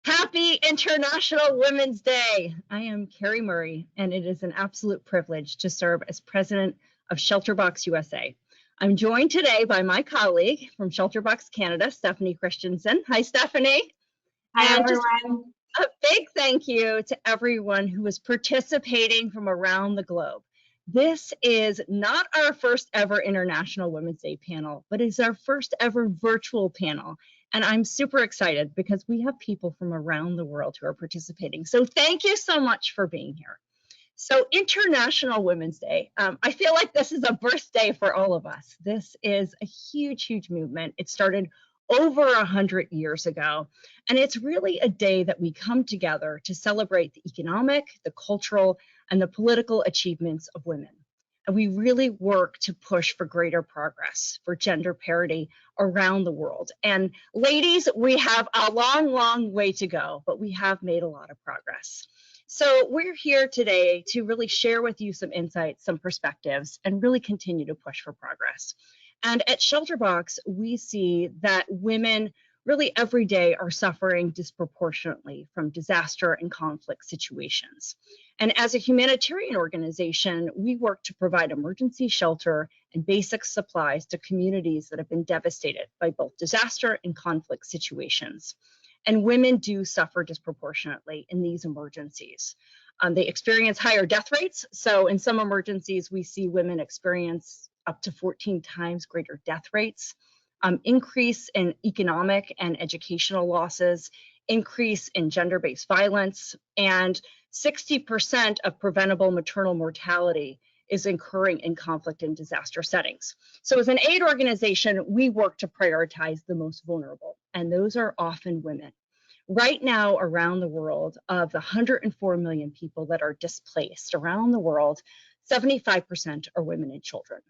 Happy International Women's Day. I am Carrie Murray, and it is an absolute privilege to serve as president of Shelterbox USA. I'm joined today by my colleague from Shelterbox Canada, Steph Christensen. Hi, Stephanie. Hi, everyone. A big thank you to everyone who is participating from around the globe. This is not our first ever International Women's Day panel, but it's our first ever virtual panel. And I'm super excited because we have people from around the world who are participating. So thank you so much for being here. So International Women's Day, I feel like this is a birthday for all of us. This is a huge, huge movement. It started over 100 years ago. And it's really a day that we come together to celebrate the economic, the cultural, and the political achievements of women. And we really work to push for greater progress, for gender parity around the world. And ladies, we have a long, long way to go, but we have made a lot of progress. So we're here today to really share with you some insights, some perspectives, and really continue to push for progress. And at Shelterbox, we see that women really every day are suffering disproportionately from disaster and conflict situations. And as a humanitarian organization, we work to provide emergency shelter and basic supplies to communities that have been devastated by both disaster and conflict situations. And women do suffer disproportionately in these emergencies. They experience higher death rates. So in some emergencies, we see women experience up to 14 times greater death rates. Increase in economic and educational losses, increase in gender-based violence, and 60% of preventable maternal mortality is occurring in conflict and disaster settings. So as an aid organization, we work to prioritize the most vulnerable, and those are often women. Right now around the world, of the 104 million people that are displaced around the world, 75% are women and children.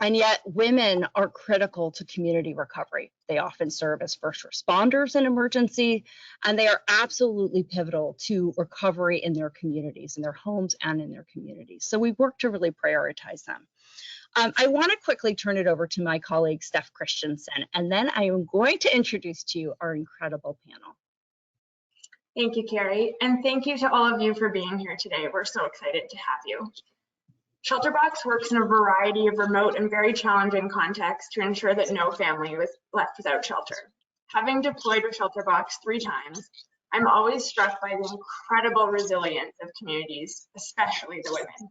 And yet women are critical to community recovery. They often serve as first responders in emergency, and they are absolutely pivotal to recovery in their communities, in their homes and in their communities. So we work to really prioritize them. I want to quickly turn it over to my colleague, Steph Christensen, and then I am going to introduce to you our incredible panel. Thank you, Carrie, and thank you to all of you for being here today. We're so excited to have you. Shelterbox works in a variety of remote and very challenging contexts to ensure that no family was left without shelter. Having deployed with Shelterbox 3 times, I'm always struck by the incredible resilience of communities, especially the women.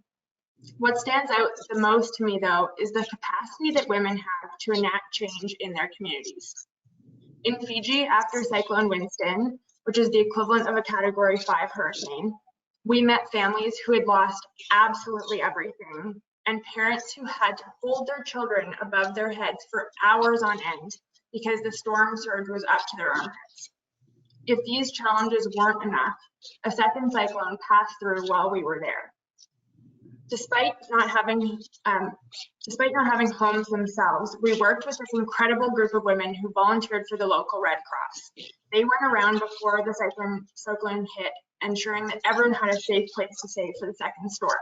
What stands out the most to me, though, is the capacity that women have to enact change in their communities. In Fiji, after Cyclone Winston, which is the equivalent of a Category 5 hurricane, we met families who had lost absolutely everything and parents who had to hold their children above their heads for hours on end because the storm surge was up to their armpits. If these challenges weren't enough, a second cyclone passed through while we were there. Despite not having homes themselves, we worked with this incredible group of women who volunteered for the local Red Cross. They went around before the cyclone hit, ensuring that everyone had a safe place to stay for the second storm.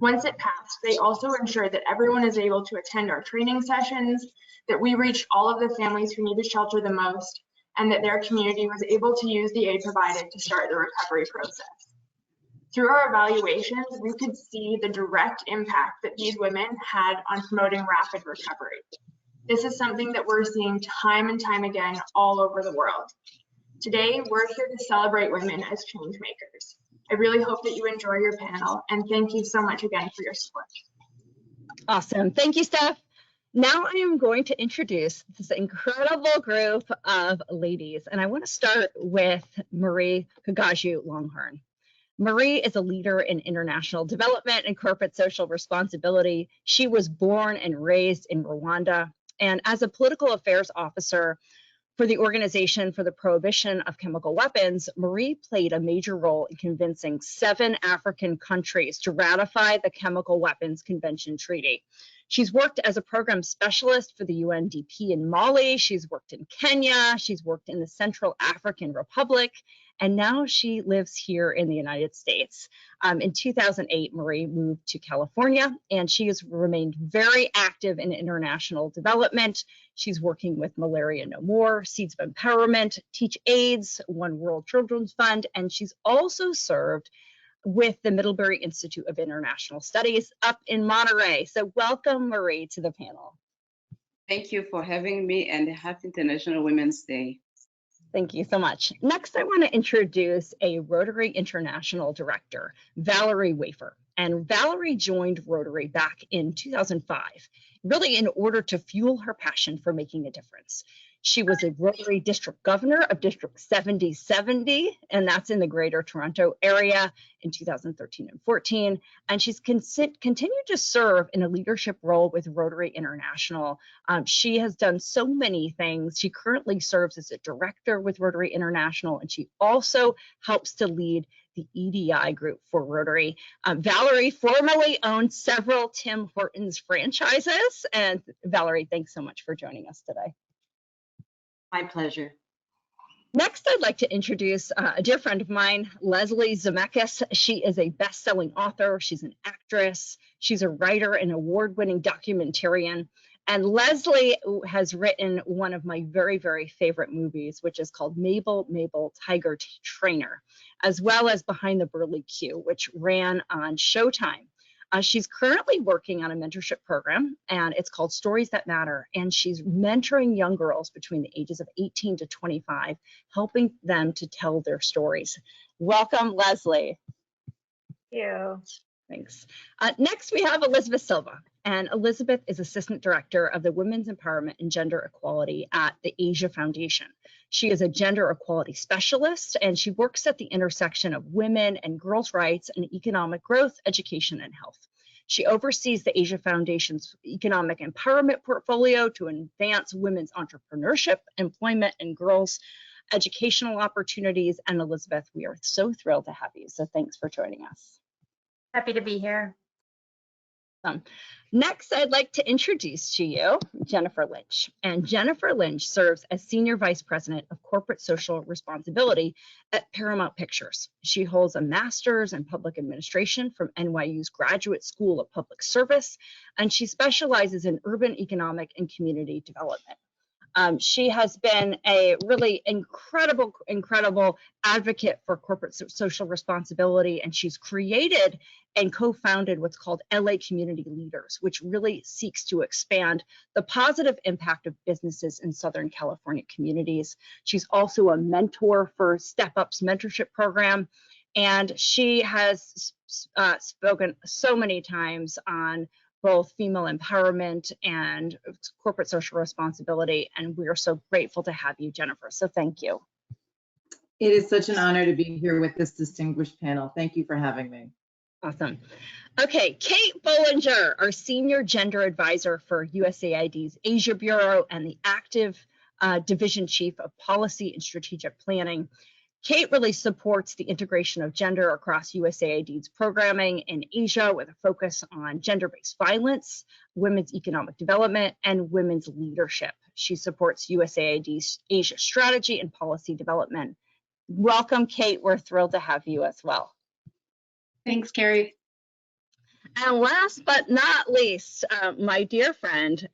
Once it passed, they also ensured that everyone is able to attend our training sessions, that we reached all of the families who needed shelter the most, and that their community was able to use the aid provided to start the recovery process. Through our evaluations, we could see the direct impact that these women had on promoting rapid recovery. This is something that we're seeing time and time again all over the world. Today, we're here to celebrate women as change makers. I really hope that you enjoy your panel, and thank you so much again for your support. Awesome. Thank you, Steph. Now I am going to introduce this incredible group of ladies, and I want to start with Marie Kagaju Longhorn. Marie is a leader in international development and corporate social responsibility. She was born and raised in Rwanda, and as a political affairs officer for the Organization for the Prohibition of Chemical Weapons, Marie played a major role in convincing 7 African countries to ratify the Chemical Weapons Convention Treaty. She's worked as a program specialist for the UNDP in Mali. She's worked in Kenya. She's worked in the Central African Republic. and now she lives here in the United States. In 2008, Marie moved to California, and she has remained very active in international development. She's working with Malaria No More, Seeds of Empowerment, Teach AIDS, One World Children's Fund, and she's also served with the Middlebury Institute of International Studies up in Monterey. So welcome, Marie, to the panel. Thank you for having me, and happy International Women's Day. Thank you so much. Next, I want to introduce a Rotary International Director, Valerie Wafer. And Valerie joined Rotary back in 2005, really in order to fuel her passion for making a difference. She was a Rotary District Governor of District 7070, and that's in the Greater Toronto Area in 2013 and 14. And she's continued to serve in a leadership role with Rotary International. She has done so many things. She currently serves as a director with Rotary International, and she also helps to lead the EDI group for Rotary. Valerie formerly owned several Tim Hortons franchises. And Valerie, thanks so much for joining us today. My pleasure. Next, I'd like to introduce a dear friend of mine, Leslie Zemeckis. She is a best-selling author. She's an actress. She's a writer and award-winning documentarian. And Leslie has written one of my very, very favorite movies, which is called Mabel Tiger Trainer, as well as Behind the Burly Q, which ran on Showtime. She's currently working on a mentorship program, and it's called Stories That Matter. And she's mentoring young girls between the ages of 18 to 25, helping them to tell their stories. Welcome, Leslie. Thank you. Thanks. Next, we have Elizabeth Silva. And Elizabeth is Assistant Director of the Women's Empowerment and Gender Equality at the Asia Foundation. She is a gender equality specialist, and she works at the intersection of women and girls' rights and economic growth, education, and health. She oversees the Asia Foundation's economic empowerment portfolio to advance women's entrepreneurship, employment, and girls' educational opportunities. And Elizabeth, we are so thrilled to have you. So thanks for joining us. Happy to be here. Next, I'd like to introduce to you Jennifer Lynch. And Jennifer Lynch serves as Senior Vice President of Corporate Social Responsibility at Paramount Pictures. She holds a master's in public administration from NYU's Graduate School of Public Service, and she specializes in urban economic and community development. She has been a really incredible advocate for corporate social responsibility, and she's created and co-founded what's called LA Community Leaders, which really seeks to expand the positive impact of businesses in Southern California communities. She's also a mentor for Step Up's mentorship program, and she has spoken so many times on both female empowerment and corporate social responsibility. And we are so grateful to have you, Jennifer. So thank you. It is such an honor to be here with this distinguished panel. Thank you for having me. Awesome. Okay, Kate Bollinger, our Senior Gender Advisor for USAID's Asia Bureau and the active Division Chief of Policy and Strategic Planning. Kate really supports the integration of gender across USAID's programming in Asia with a focus on gender-based violence, women's economic development, and women's leadership. She supports USAID's Asia strategy and policy development. Welcome, Kate. We're thrilled to have you as well. Thanks, Carrie. And last but not least, my dear friend,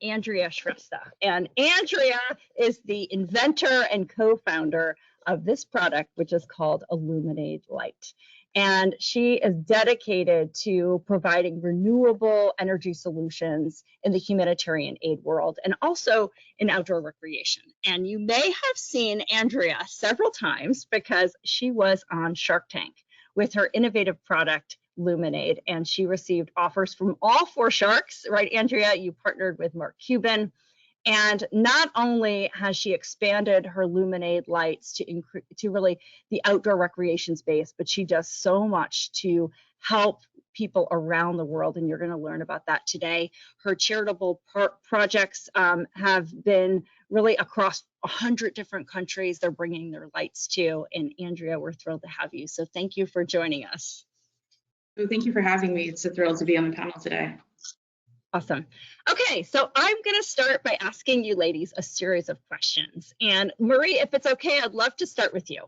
Andrea Shrestha. And Andrea is the inventor and co-founder of this product, which is called Illuminate Light. And she is dedicated to providing renewable energy solutions in the humanitarian aid world and also in outdoor recreation. And you may have seen Andrea several times because she was on Shark Tank with her innovative product, Luminade, and she received offers from all four sharks, right, Andrea? You partnered with Mark Cuban. And not only has she expanded her Luminade lights to really the outdoor recreation space, but she does so much to help people around the world, and you're going to learn about that today. Her charitable projects have been really across 100 different countries they're bringing their lights to, and Andrea, we're thrilled to have you. So thank you for joining us. Well, thank you for having me. It's a thrill to be on the panel today. Awesome. Okay, so I'm going to start by asking you ladies a series of questions. And Marie, if it's okay, I'd love to start with you.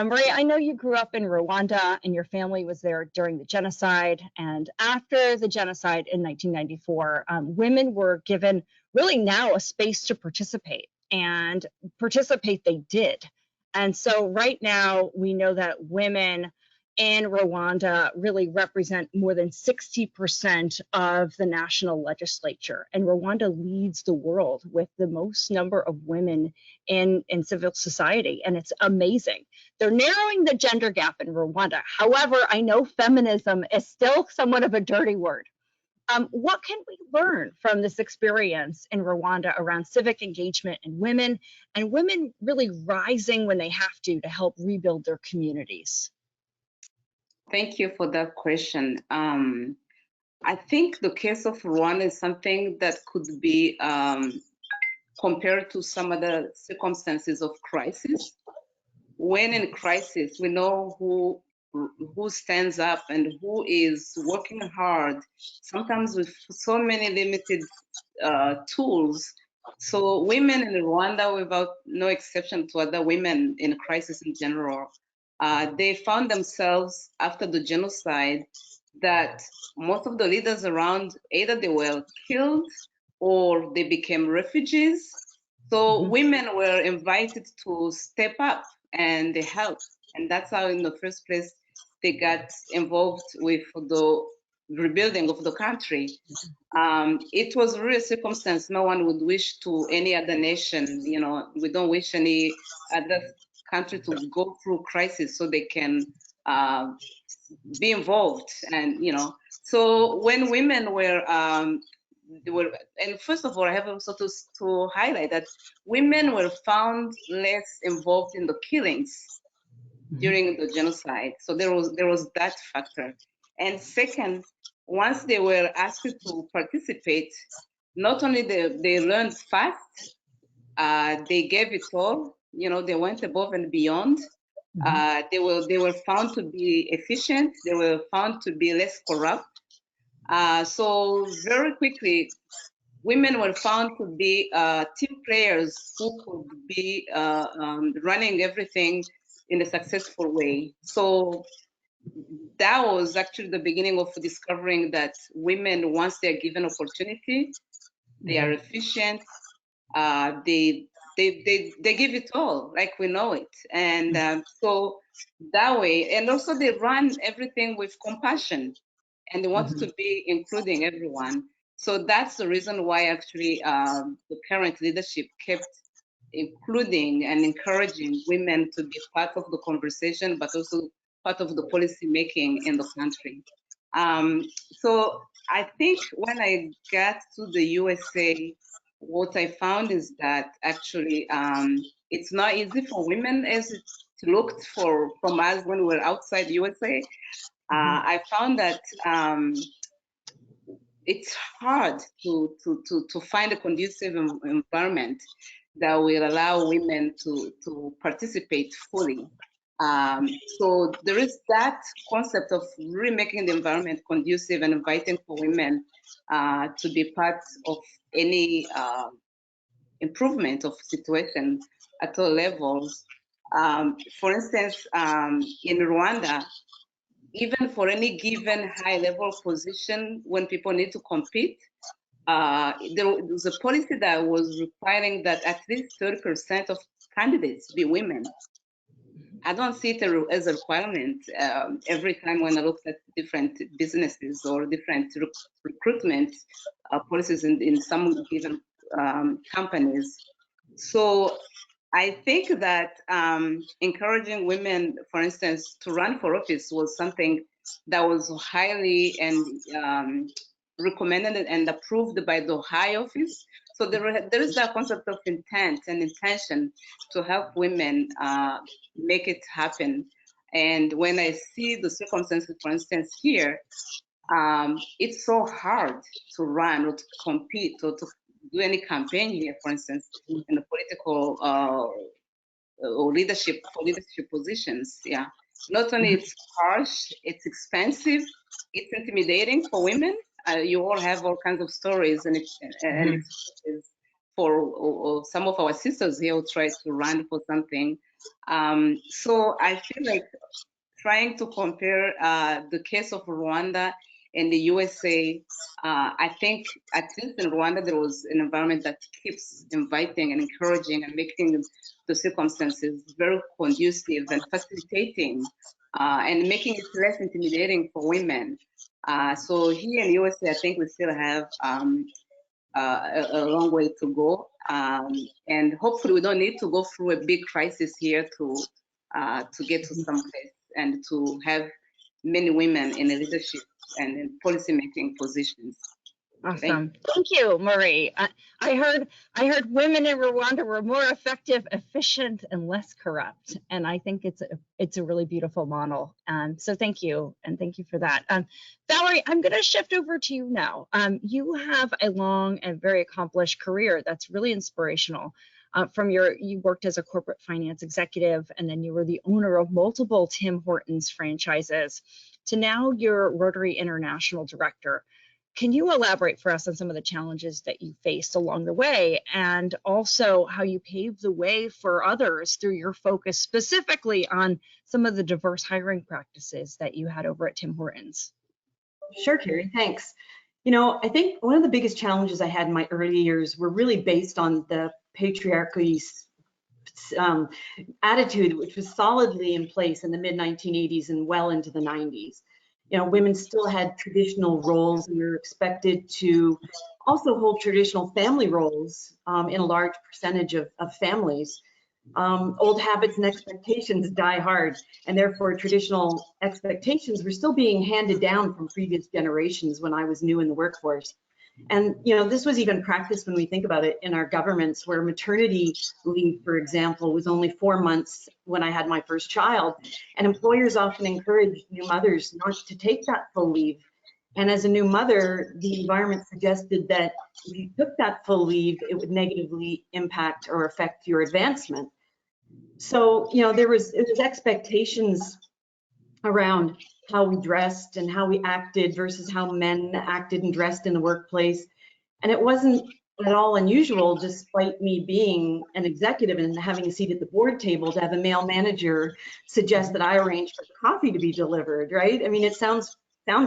Maria, I know you grew up in Rwanda and your family was there during the genocide. And after the genocide in 1994, women were given really now a space to participate, and participate they did. And so right now we know that women in Rwanda really represent more than 60% of the national legislature. And Rwanda leads the world with the most number of women in civil society. And it's amazing. They're narrowing the gender gap in Rwanda. However, I know feminism is still somewhat of a dirty word. What can we learn from this experience in Rwanda around civic engagement in women, and women really rising when they have to help rebuild their communities? Thank you for that question. I think the case of Rwanda is something that could be compared to some other circumstances of crisis. When in crisis, we know who stands up and who is working hard, sometimes with so many limited tools. So women in Rwanda, without no exception to other women in crisis in general, they found themselves after the genocide that most of the leaders around, either they were killed or they became refugees. So women were invited to step up and they helped. And that's how in the first place they got involved with the rebuilding of the country. It was really a circumstance no one would wish to any other nation. You know, we don't wish any other country to go through crisis so they can be involved. And so when women were and first of all, I have also to highlight that women were found less involved in the killings during the genocide. So there was that factor. And second, once they were asked to participate, not only they learned fast, they gave it all. They went above and beyond. They were found to be efficient. They were found to be less corrupt. So very quickly, women were found to be team players who could be running everything in a successful way. So that was actually the beginning of discovering that women, once they're given opportunity, they are efficient. They give it all, like we know it, and so that way, and also they run everything with compassion, and they want to be including everyone. So that's the reason why actually the current leadership kept including and encouraging women to be part of the conversation, but also part of the policy making in the country. So I think when I got to the USA, what I found is that actually it's not easy for women as it looked from us when we were outside USA. I found that it's hard to find a conducive environment that will allow women to participate fully. So there is that concept of really making the environment conducive and inviting for women to be part of any improvement of situation at all levels. For instance, in Rwanda, even for any given high-level position, when people need to compete, there was a policy that was requiring that at least 30% of candidates be women. I don't see it as a requirement every time when I look at different businesses or different recruitment policies in some given companies. So I think that encouraging women, for instance, to run for office was something that was highly and recommended and approved by the high office. So there is that concept of intent and intention to help women make it happen. And when I see the circumstances, for instance, here, it's so hard to run or to compete or to do any campaign here, for instance, in the political or leadership positions. Yeah, not only it's harsh, it's expensive, it's intimidating for women. You all have all kinds of stories and experiences for some of our sisters here who try to run for something. So I feel like trying to compare the case of Rwanda and the USA, I think at least in Rwanda, there was an environment that keeps inviting and encouraging and making the circumstances very conducive and facilitating and making it less intimidating for women. So here in the USA, I think we still have a long way to go. And hopefully we don't need to go through a big crisis here to get to some place and to have many women in leadership and in policy-making positions. Awesome. Thank you, Marie. I heard women in Rwanda were more effective, efficient, and less corrupt. And I think it's a really beautiful model. So thank you, and thank you for that. Valerie, I'm going to shift over to you now. You have a long and very accomplished career that's really inspirational. You worked as a corporate finance executive, and then you were the owner of multiple Tim Hortons franchises, to now you're Rotary International Director. Can you elaborate for us on some of the challenges that you faced along the way, and also how you paved the way for others through your focus specifically on some of the diverse hiring practices that you had over at Tim Hortons? Sure, Carrie, thanks. You know, I think one of the biggest challenges I had in my early years were really based on the patriarchy attitude, which was solidly in place in the mid-1980s and well into the 90s. You know, women still had traditional roles and were expected to also hold traditional family roles in a large percentage of families. Old habits and expectations die hard, and therefore traditional expectations were still being handed down from previous generations when I was new in the workforce. And, you know, this was even practiced when we think about it in our governments, where maternity leave, for example, was only 4 months when I had my first child. And employers often encourage new mothers not to take that full leave. And as a new mother, the environment suggested that if you took that full leave, it would negatively impact or affect your advancement. So, you know, there was expectations around how we dressed and how we acted versus how men acted and dressed in the workplace. And it wasn't at all unusual, despite me being an executive and having a seat at the board table, to have a male manager suggest that I arrange for coffee to be delivered, right? I mean, it sounds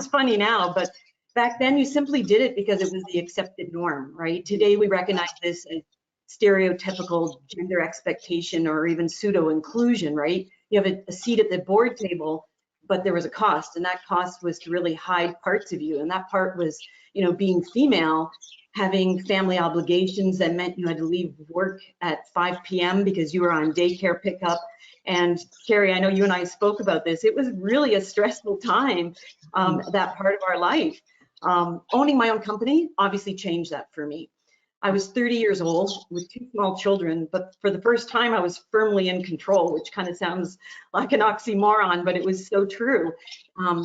funny now, but back then you simply did it because it was the accepted norm, right? Today we recognize this as stereotypical gender expectation or even pseudo inclusion, right? You have a seat at the board table, but there was a cost, and that cost was to really hide parts of you. And that part was, you know, being female, having family obligations that meant you had to leave work at 5 p.m. because you were on daycare pickup. And Carrie, I know you and I spoke about this. It was really a stressful time, that part of our life. Owning my own company obviously changed that for me. I was 30 years old with 2 small children, but for the first time I was firmly in control, which kind of sounds like an oxymoron, but it was so true.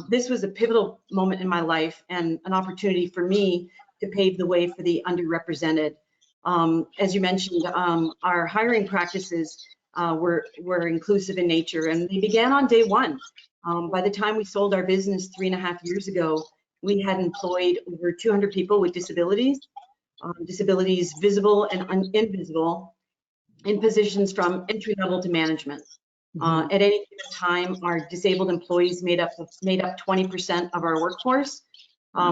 This was a pivotal moment in my life and an opportunity for me to pave the way for the underrepresented. As you mentioned, our hiring practices were inclusive in nature, and they began on day one. By the time we sold our business 3.5 years ago, we had employed over 200 people with disabilities. Disabilities visible and invisible, in positions from entry level to management. At any given time, our disabled employees made up 20% of our workforce.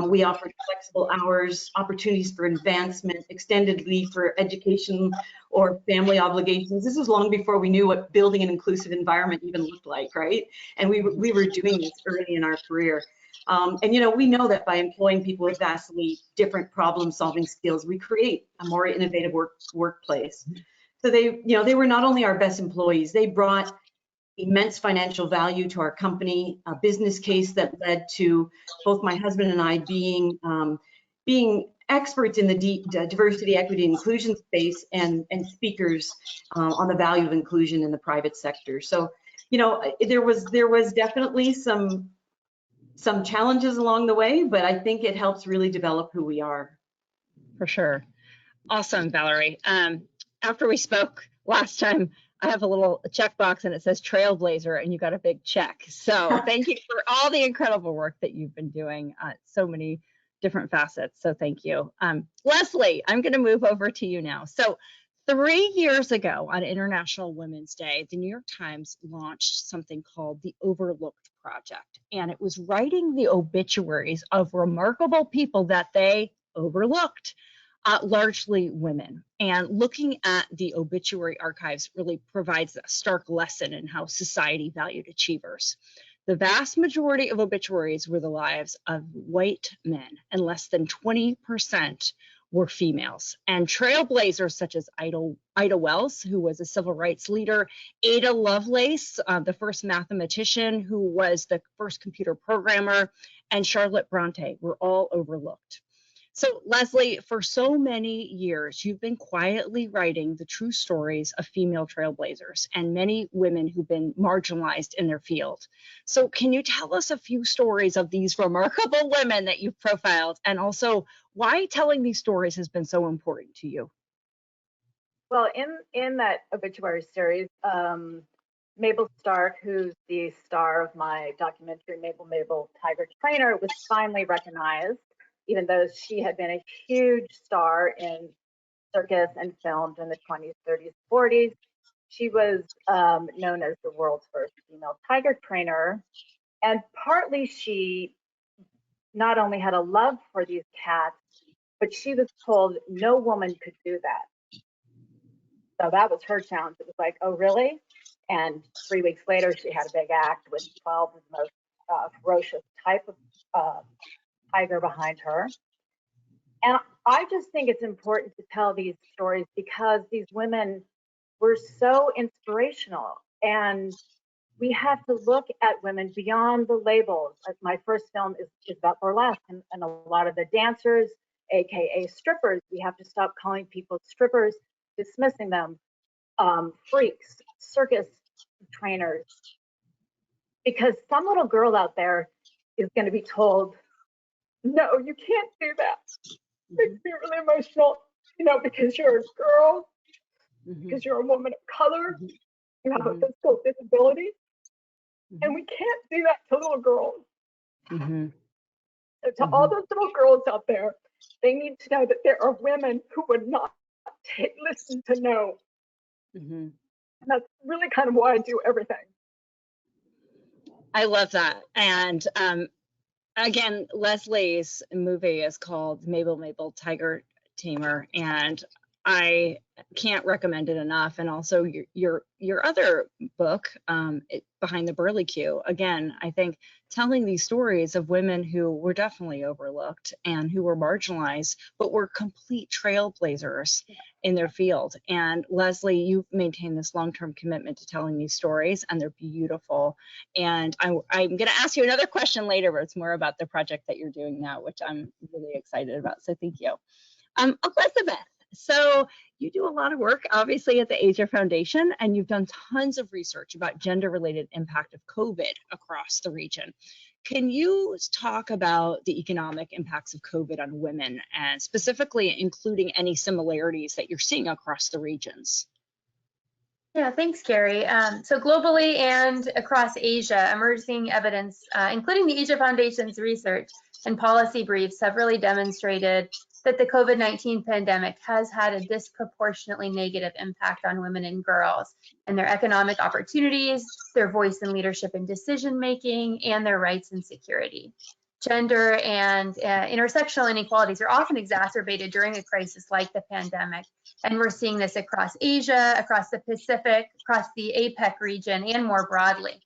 We offered flexible hours, opportunities for advancement, extended leave for education or family obligations. This was long before we knew what building an inclusive environment even looked like, right? And we were doing this early in our career. And, you know, we know that by employing people with vastly different problem-solving skills, we create a more innovative workplace. So they were not only our best employees, they brought immense financial value to our company, a business case that led to both my husband and I being experts in the diversity, equity, and inclusion space and speakers on the value of inclusion in the private sector. So, you know, there was definitely some challenges along the way, but I think it helps really develop who we are. For sure. Awesome, Valerie. After we spoke last time, I have a little checkbox and it says Trailblazer, and you got a big check. So thank you for all the incredible work that you've been doing. So many different facets. So thank you. Leslie, I'm going to move over to you now. So 3 years ago on International Women's Day, the New York Times launched something called the Overlooked Project. And it was writing the obituaries of remarkable people that they overlooked, largely women. And looking at the obituary archives really provides a stark lesson in how society valued achievers. The vast majority of obituaries were the lives of white men, and less than 20% were females. And trailblazers such as Ida Wells, who was a civil rights leader, Ada Lovelace, the first mathematician who was the first computer programmer, and Charlotte Bronte were all overlooked. So Leslie, for so many years, you've been quietly writing the true stories of female trailblazers and many women who've been marginalized in their field. So can you tell us a few stories of these remarkable women that you've profiled, and also why telling these stories has been so important to you? Well, in that obituary series, Mabel Stark, who's the star of my documentary, Mabel Tiger Trainer, was finally recognized, even though she had been a huge star in circus and filmed in the 20s, 30s, 40s. She was known as the world's first female tiger trainer. And partly she not only had a love for these cats, but she was told no woman could do that. So that was her challenge. It was like, oh, really? And 3 weeks later, she had a big act with 12 of the most ferocious type of tiger behind her. And I just think it's important to tell these stories because these women were so inspirational. And we have to look at women beyond the labels. Like my first film is about burlesque, and a lot of the dancers, AKA strippers, we have to stop calling people strippers, dismissing them, freaks, circus trainers, because some little girl out there is going to be told, no, you can't do that. Makes me really emotional, because you're a girl, because you're a woman of color, you have a physical disability, and we can't do that to little girls. So to all those little girls out there, they need to know that there are women who would not listen to no. And that's really kind of why I do everything. I love that. And again, Leslie's movie is called Mabel Tiger Tamer, and I can't recommend it enough. And also your other book, Behind the Burly Q. Again, I think telling these stories of women who were definitely overlooked and who were marginalized, but were complete trailblazers in their field. And Leslie, you've maintained this long-term commitment to telling these stories, and they're beautiful. And I'm going to ask you another question later, but it's more about the project that you're doing now, which I'm really excited about. So thank you. Elizabeth, so you do a lot of work, obviously, at the Asia Foundation, and you've done tons of research about gender-related impact of COVID across the region. Can you talk about the economic impacts of COVID on women, and specifically including any similarities that you're seeing across the regions? Yeah, thanks, Carrie. So globally and across Asia, emerging evidence, including the Asia Foundation's research and policy briefs, have really demonstrated that the COVID-19 pandemic has had a disproportionately negative impact on women and girls and their economic opportunities, their voice and leadership in decision-making, and their rights and security. Gender and intersectional inequalities are often exacerbated during a crisis like the pandemic. And we're seeing this across Asia, across the Pacific, across the APEC region, and more broadly.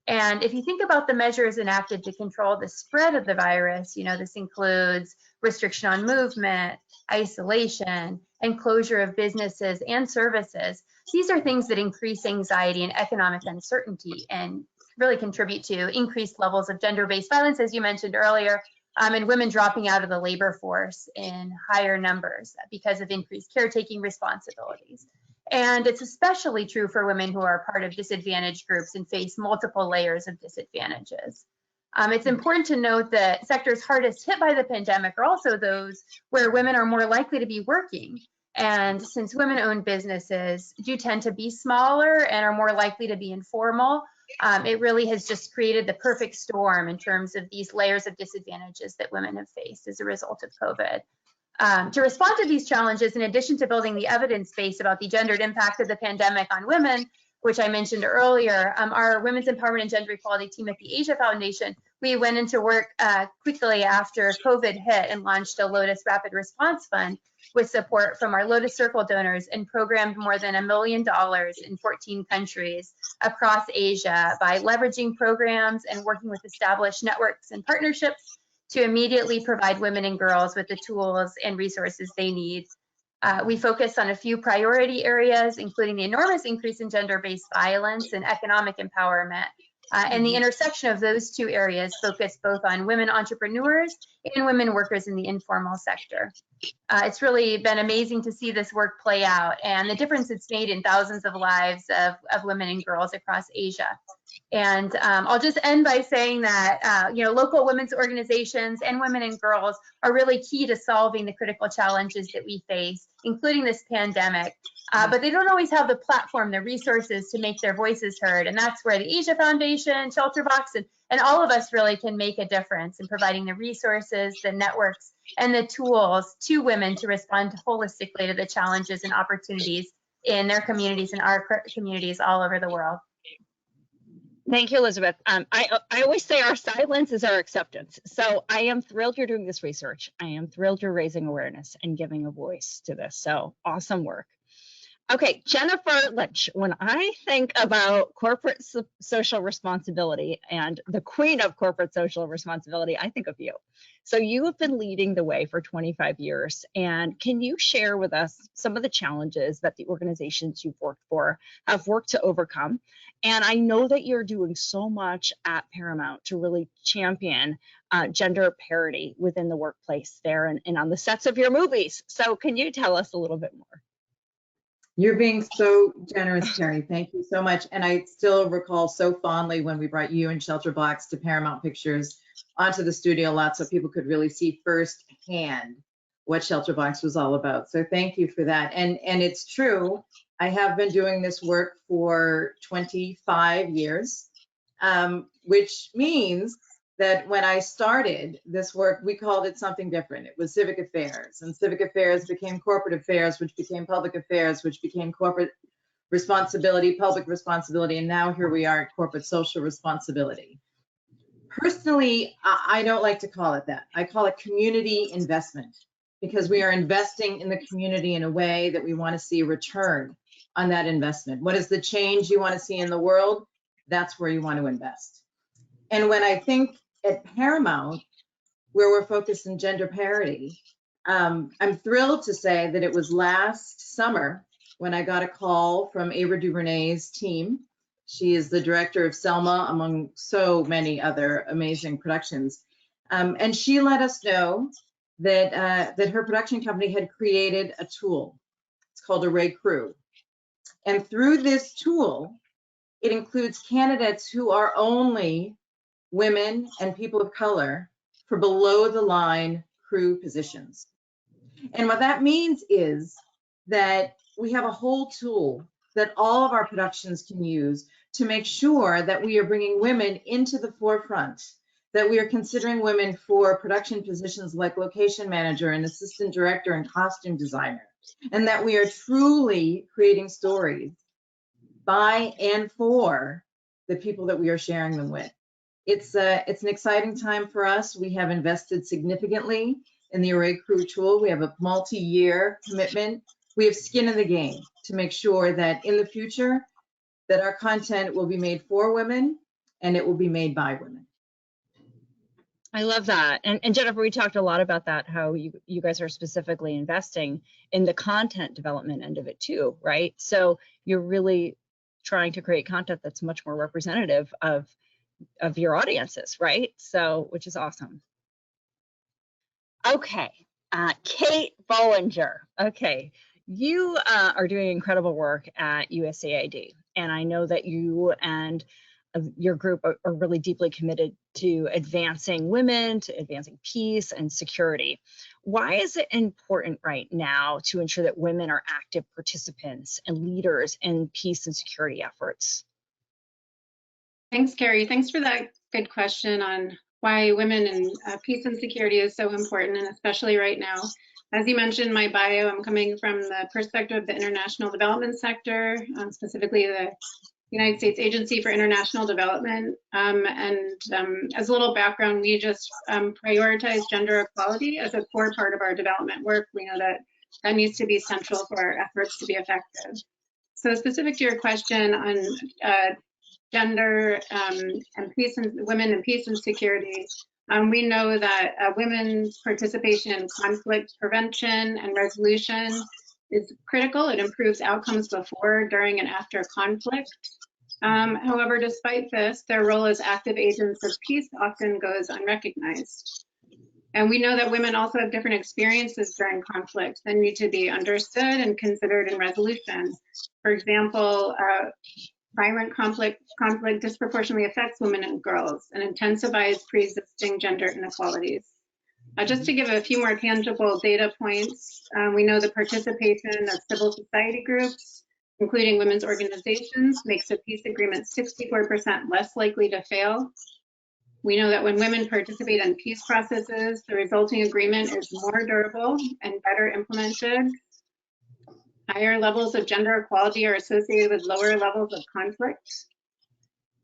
And if you think about the measures enacted to control the spread of the virus, this includes restriction on movement, isolation, and closure of businesses and services. These are things that increase anxiety and economic uncertainty and really contribute to increased levels of gender-based violence, as you mentioned earlier, and women dropping out of the labor force in higher numbers because of increased caretaking responsibilities. And it's especially true for women who are part of disadvantaged groups and face multiple layers of disadvantages. It's important to note that sectors hardest hit by the pandemic are also those where women are more likely to be working. And since women-owned businesses do tend to be smaller and are more likely to be informal, It really has just created the perfect storm in terms of these layers of disadvantages that women have faced as a result of COVID. To respond to these challenges, in addition to building the evidence base about the gendered impact of the pandemic on women, which I mentioned earlier, our Women's Empowerment and Gender Equality team at the Asia Foundation, we went into work quickly after COVID hit and launched a Lotus Rapid Response Fund with support from our Lotus Circle donors and programmed more than $1 million in 14 countries across Asia by leveraging programs and working with established networks and partnerships to immediately provide women and girls with the tools and resources they need. We focus on a few priority areas, including the enormous increase in gender-based violence and economic empowerment. And the intersection of those two areas focus both on women entrepreneurs and women workers in the informal sector. It's really been amazing to see this work play out and the difference it's made in thousands of lives of women and girls across Asia. And I'll just end by saying that, local women's organizations and women and girls are really key to solving the critical challenges that we face, including this pandemic. But they don't always have the platform, the resources to make their voices heard. And that's where the Asia Foundation, Shelterbox, and all of us really can make a difference in providing the resources, the networks, and the tools to women to respond holistically to the challenges and opportunities in their communities and our communities all over the world. Thank you, Elizabeth. I always say our silence is our acceptance. So I am thrilled you're doing this research. I am thrilled you're raising awareness and giving a voice to this. So awesome work. Okay, Jennifer Lynch, when I think about corporate social responsibility and the queen of corporate social responsibility, I think of you. So you have been leading the way for 25 years. And can you share with us some of the challenges that the organizations you've worked for have worked to overcome? And I know that you're doing so much at Paramount to really champion gender parity within the workplace there and on the sets of your movies. So can you tell us a little bit more? You're being so generous, Terry. Thank you so much. And I still recall so fondly when we brought you and Shelterbox to Paramount Pictures onto the studio lot so people could really see firsthand what Shelterbox was all about. So thank you for that. And it's true, I have been doing this work for 25 years, which means that when I started this work, we called it something different. It was civic affairs, and civic affairs became corporate affairs, which became public affairs, which became corporate responsibility, public responsibility, and now here we are at corporate social responsibility. Personally, I don't like to call it that. I call it community investment, because we are investing in the community in a way that we want to see a return on that investment. What is the change you want to see in the world? That's where you want to invest. And when I think at Paramount, where we're focused on gender parity, I'm thrilled to say that it was last summer when I got a call from Ava DuVernay's team. She is the director of Selma, among so many other amazing productions. And she let us know that, that her production company had created a tool. It's called Array Crew. And through this tool, it includes candidates who are only women and people of color for below the line crew positions. And what that means is that we have a whole tool that all of our productions can use to make sure that we are bringing women into the forefront, that we are considering women for production positions like location manager and assistant director and costume designer, and that we are truly creating stories by and for the people that we are sharing them with. It's an exciting time for us. We have invested significantly in the Array Crew tool. We have a multi-year commitment. We have skin in the game to make sure that in the future that our content will be made for women and it will be made by women. I love that. And Jennifer, we talked a lot about that, how you guys are specifically investing in the content development end of it too, right? So you're really trying to create content that's much more representative of your audiences, right? So, which is awesome. Okay, Kate Bollinger. Okay, you are doing incredible work at USAID, and I know that you and your group are really deeply committed to advancing women, to advancing peace and security. Why is it important right now to ensure that women are active participants and leaders in peace and security efforts? Thanks, Carrie. Thanks for that good question on why women and peace and security is so important, and especially right now. As you mentioned in my bio, I'm coming from the perspective of the international development sector, specifically the United States Agency for International Development. As a little background, we just prioritize gender equality as a core part of our development work. We know that that needs to be central for our efforts to be effective. So specific to your question on gender and peace and women and peace and security, we know that women's participation in conflict prevention and resolution is critical. It improves outcomes before, during, and after conflict. However, despite this, their role as active agents of peace often goes unrecognized. And we know that women also have different experiences during conflict that need to be understood and considered in resolution. For example, violent conflict disproportionately affects women and girls and intensifies pre-existing gender inequalities. Just to give a few more tangible data points, we know the participation of civil society groups, including women's organizations, makes a peace agreement 64% less likely to fail. We know that when women participate in peace processes, the resulting agreement is more durable and better implemented. Higher levels of gender equality are associated with lower levels of conflict.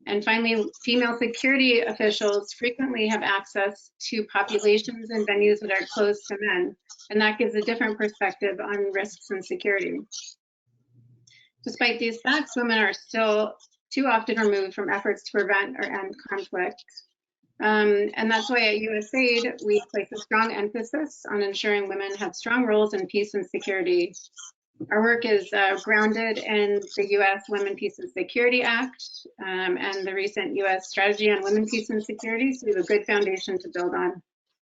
And finally, female security officials frequently have access to populations and venues that are close to men, and that gives a different perspective on risks and security. Despite these facts, women are still too often removed from efforts to prevent or end conflict. And that's why at USAID, we place a strong emphasis on ensuring women have strong roles in peace and security. Our work is grounded in the US Women, Peace and Security Act and the recent US Strategy on Women, Peace and Security, so we have a good foundation to build on.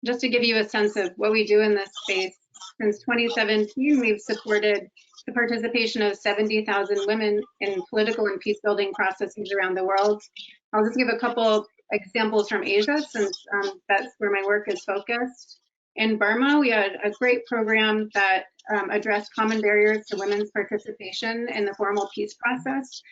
Just to give you a sense of what we do in this space, since 2017, we've supported the participation of 70,000 women in political and peace building processes around the world. I'll just give a couple examples from Asia, since that's where my work is focused. In Burma, we had a great program that addressed common barriers to women's participation in the formal peace process.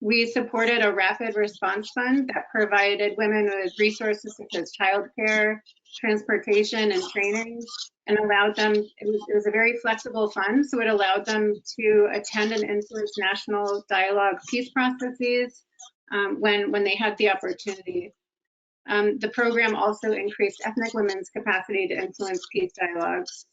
We supported a rapid response fund that provided women with resources such as childcare, transportation, and training, and allowed them, it was a very flexible fund, so it allowed them to attend and influence national dialogue peace processes when they had the opportunity. The program also increased ethnic women's capacity to influence peace dialogues.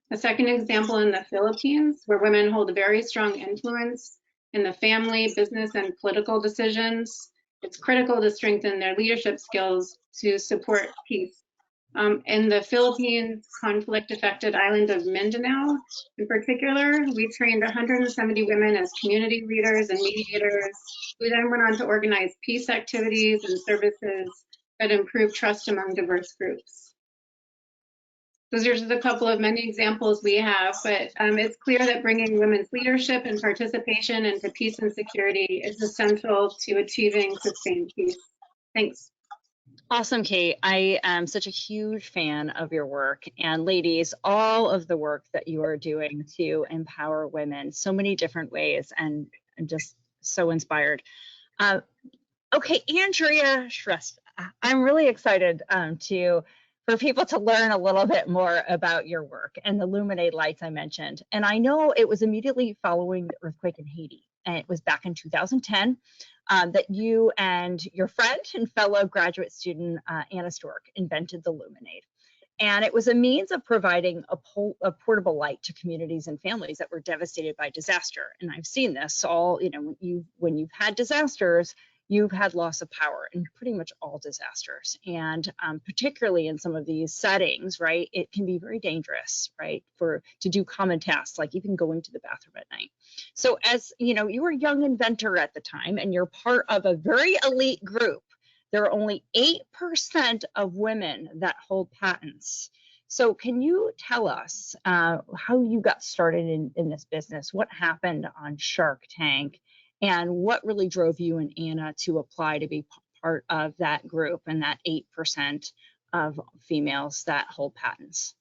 A second example in the Philippines, where women hold a very strong influence in the family, business, and political decisions. It's critical to strengthen their leadership skills to support peace. In the Philippines conflict-affected island of Mindanao, in particular, we trained 170 women as community leaders and mediators, who then went on to organize peace activities and services that improve trust among diverse groups. Those are just a couple of many examples we have, but it's clear that bringing women's leadership and participation into peace and security is essential to achieving sustained peace. Thanks. Awesome, Kate. I am such a huge fan of your work, and ladies, all of the work that you are doing to empower women, so many different ways, and I'm just so inspired. Okay, Andrea Shrest, I'm really excited for people to learn a little bit more about your work and the Illuminate lights I mentioned. And I know it was immediately following the earthquake in Haiti, and it was back in 2010 that you and your friend and fellow graduate student, Anna Stork, invented the Illuminate. And it was a means of providing a portable light to communities and families that were devastated by disaster. And I've seen this all, when you've had disasters, you've had loss of power in pretty much all disasters. And particularly in some of these settings, right, it can be very dangerous, right, to do common tasks, like even going to the bathroom at night. So as you were a young inventor at the time, and you're part of a very elite group. There are only 8% of women that hold patents. So can you tell us how you got started in this business? What happened on Shark Tank? And what really drove you and Anna to apply to be part of that group and that 8% of females that hold patents?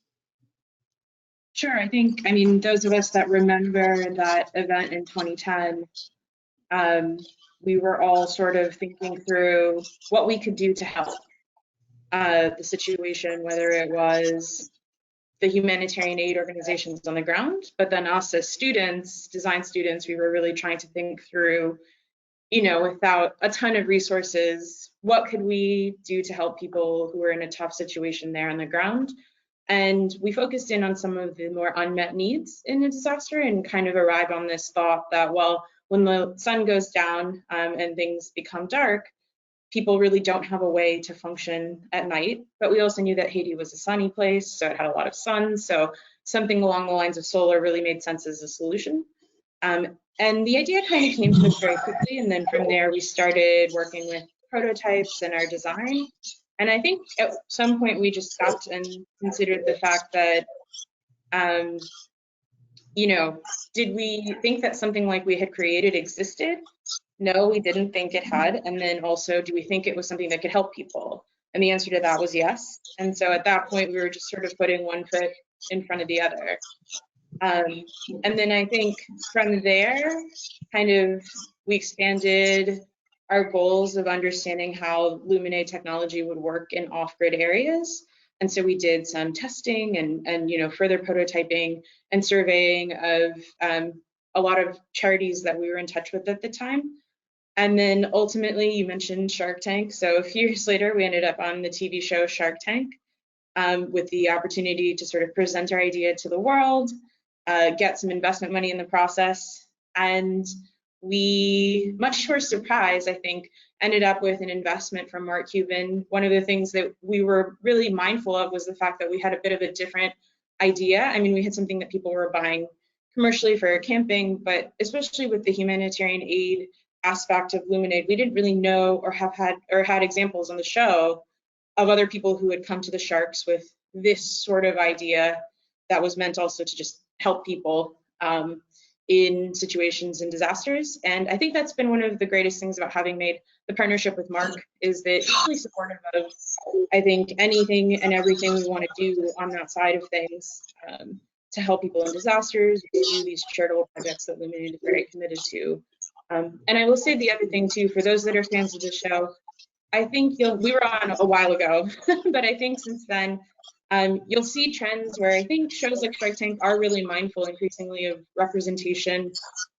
Sure, I mean, those of us that remember that event in 2010, we were all sort of thinking through what we could do to help the situation, whether it was the humanitarian aid organizations on the ground, but then us as students, design students, we were really trying to think through, you know, without a ton of resources, what could we do to help people who are in a tough situation there on the ground? And we focused in on some of the more unmet needs in a disaster and kind of arrived on this thought that, well, when the sun goes down and things become dark, people really don't have a way to function at night. But we also knew that Haiti was a sunny place, so it had a lot of sun. So something along the lines of solar really made sense as a solution. And the idea kind of came to us very quickly. And then from there, we started working with prototypes and our design. And I think at some point we just stopped and considered the fact that, you know, did we think that something like we had created existed? No, we didn't think it had. And then also, do we think it was something that could help people? And the answer to that was yes. And so at that point, we were just sort of putting one foot in front of the other. And then I think from there, kind of, we expanded our goals of understanding how Luminate technology would work in off-grid areas. And so we did some testing and you know, further prototyping and surveying of a lot of charities that we were in touch with at the time. And then ultimately, you mentioned Shark Tank. So a few years later, we ended up on the TV show Shark Tank with the opportunity to sort of present our idea to the world, get some investment money in the process. And we, much to our surprise, I think, ended up with an investment from Mark Cuban. One of the things that we were really mindful of was the fact that we had a bit of a different idea. I mean, we had something that people were buying commercially for camping, but especially with the humanitarian aid aspect of Luminate, we didn't really know or have had examples on the show of other people who had come to the Sharks with this sort of idea that was meant also to just help people in situations and disasters. And I think that's been one of the greatest things about having made the partnership with Mark, is that he's really supportive of, I think, anything and everything we want to do on that side of things to help people in disasters, do these charitable projects that Luminate is very committed to. And I will say the other thing too, for those that are fans of the show, I think we were on a while ago, but I think since then, you'll see trends where I think shows like Shark Tank are really mindful increasingly of representation